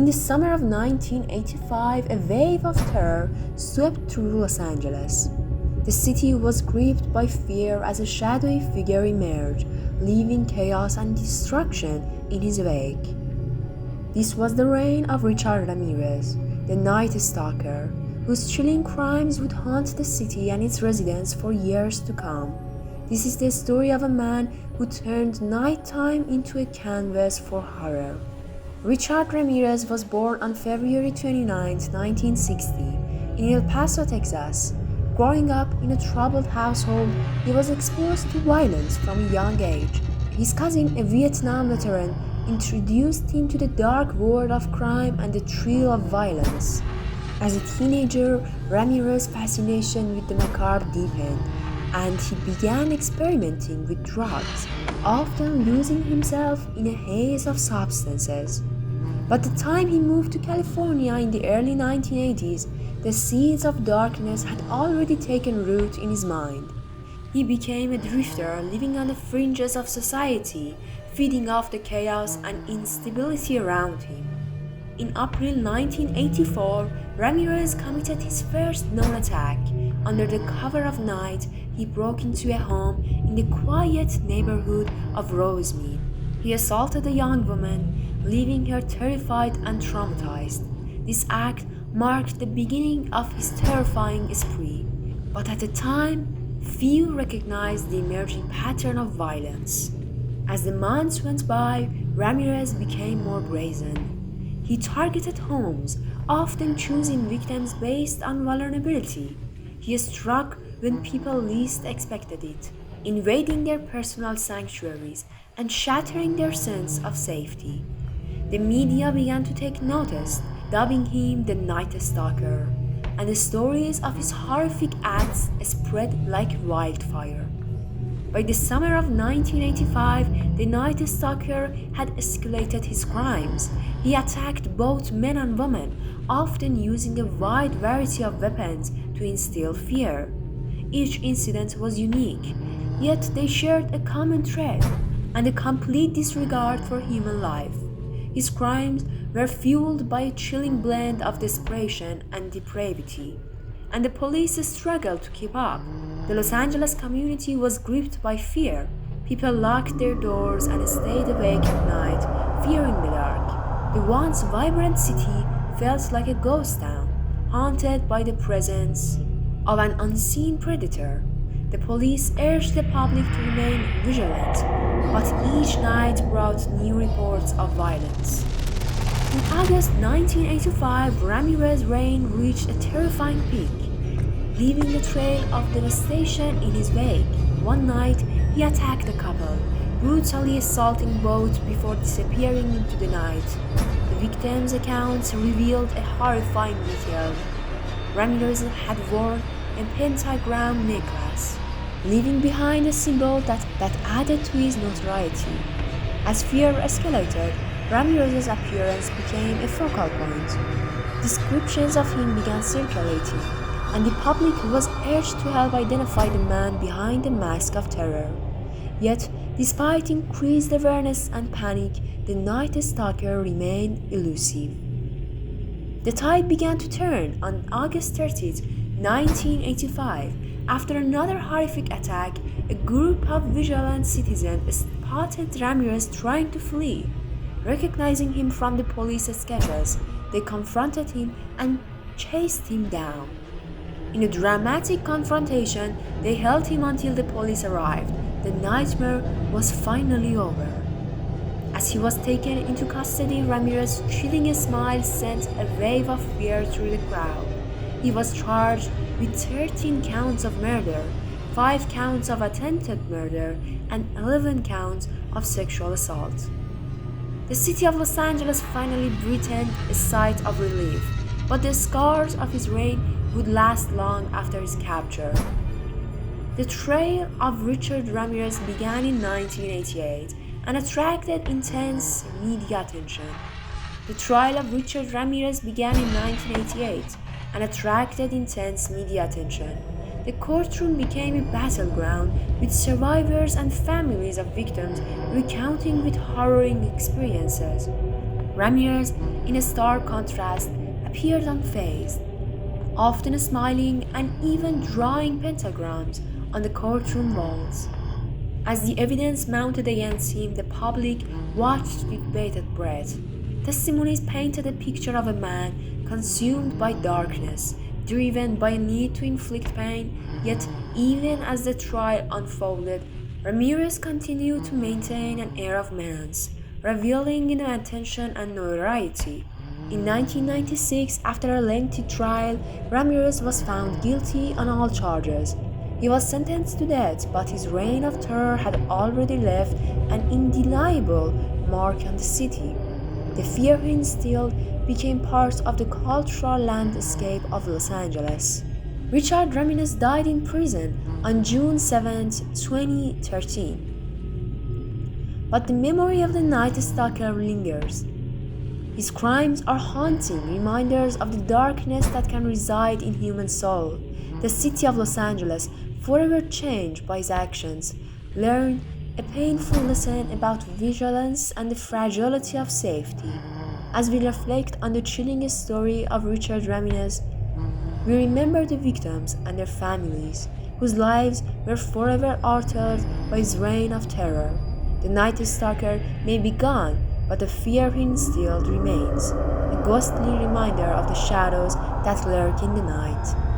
In the summer of 1985, a wave of terror swept through Los Angeles. The city was gripped by fear as a shadowy figure emerged, leaving chaos and destruction in his wake. This was the reign of Richard Ramirez, the Night Stalker, whose chilling crimes would haunt the city and its residents for years to come. This is the story of a man who turned nighttime into a canvas for horror. Richard Ramirez was born on February 29, 1960, in El Paso, Texas. Growing up in a troubled household, he was exposed to violence from a young age. His cousin, a Vietnam veteran, introduced him to the dark world of crime and the thrill of violence. As a teenager, Ramirez's fascination with the macabre deepened, and he began experimenting with drugs, often losing himself in a haze of substances. By the time he moved to California in the early 1980s, the seeds of darkness had already taken root in his mind. He became a drifter living on the fringes of society, feeding off the chaos and instability around him. In April 1984, Ramirez committed his first known attack. Under the cover of night, he broke into a home in the quiet neighborhood of Rosemead. He assaulted a young woman, leaving her terrified and traumatized. This act marked the beginning of his terrifying spree, but at the time, few recognized the emerging pattern of violence. As the months went by, Ramirez became more brazen. He targeted homes, often choosing victims based on vulnerability. He struck when people least expected it, invading their personal sanctuaries and shattering their sense of safety. The media began to take notice, dubbing him the Night Stalker, and the stories of his horrific acts spread like wildfire. By the summer of 1985, the Night Stalker had escalated his crimes. He attacked both men and women, often using a wide variety of weapons to instill fear. Each incident was unique, yet they shared a common thread and a complete disregard for human life. His crimes were fueled by a chilling blend of desperation and depravity, and the police struggled to keep up. The Los Angeles community was gripped by fear. People locked their doors and stayed awake at night, fearing the dark. The once vibrant city felt like a ghost town, haunted by the presence of an unseen predator. The police urged the public to remain vigilant, but each night brought new reports of violence. In August 1985, Ramirez's reign reached a terrifying peak, leaving a trail of devastation in his wake. One night, he attacked a couple, brutally assaulting both before disappearing into the night. The victims' accounts revealed a horrifying detail. Ramirez had worn a pentagram necklace, leaving behind a symbol that added to his notoriety. As fear escalated, Ramirez's appearance became a focal point. Descriptions of him began circulating, and the public was urged to help identify the man behind the mask of terror. Yet, despite increased awareness and panic, the Night Stalker remained elusive. The tide began to turn on August 30, 1985. After another horrific attack, a group of vigilant citizens spotted Ramirez trying to flee. Recognizing him from the police sketches, they confronted him and chased him down. In a dramatic confrontation, they held him until the police arrived. The nightmare was finally over. As he was taken into custody, Ramirez's chilling smile sent a wave of fear through the crowd. He was charged with 13 counts of murder, 5 counts of attempted murder, and 11 counts of sexual assault. The city of Los Angeles finally breathed a sigh of relief, but the scars of his reign would last long after his capture. The trail of Richard Ramirez began in 1988 and attracted intense media attention. The trial of Richard Ramirez began in 1988 and attracted intense media attention. The courtroom became a battleground, with survivors and families of victims recounting with harrowing experiences. Ramirez, in a stark contrast, appeared unfazed, often smiling and even drawing pentagrams on the courtroom walls. As the evidence mounted against him, the public watched with bated breath. Testimonies painted a picture of a man consumed by darkness, driven by a need to inflict pain, yet even as the trial unfolded, Ramirez continued to maintain an air of menace, revealing in attention and notoriety. In 1996, after a lengthy trial, Ramirez was found guilty on all charges. He was sentenced to death, but his reign of terror had already left an indelible mark on the city. The fear he instilled became part of the cultural landscape of Los Angeles. Richard Ramirez died in prison on June 7, 2013. But the memory of the Night Stalker lingers. His crimes are haunting reminders of the darkness that can reside in human soul. The city of Los Angeles, forever changed by his actions, learned a painful lesson about vigilance and the fragility of safety. As we reflect on the chilling story of Richard Ramirez, we remember the victims and their families, whose lives were forever altered by his reign of terror. The Night Stalker may be gone, but the fear he instilled remains, a ghostly reminder of the shadows that lurk in the night.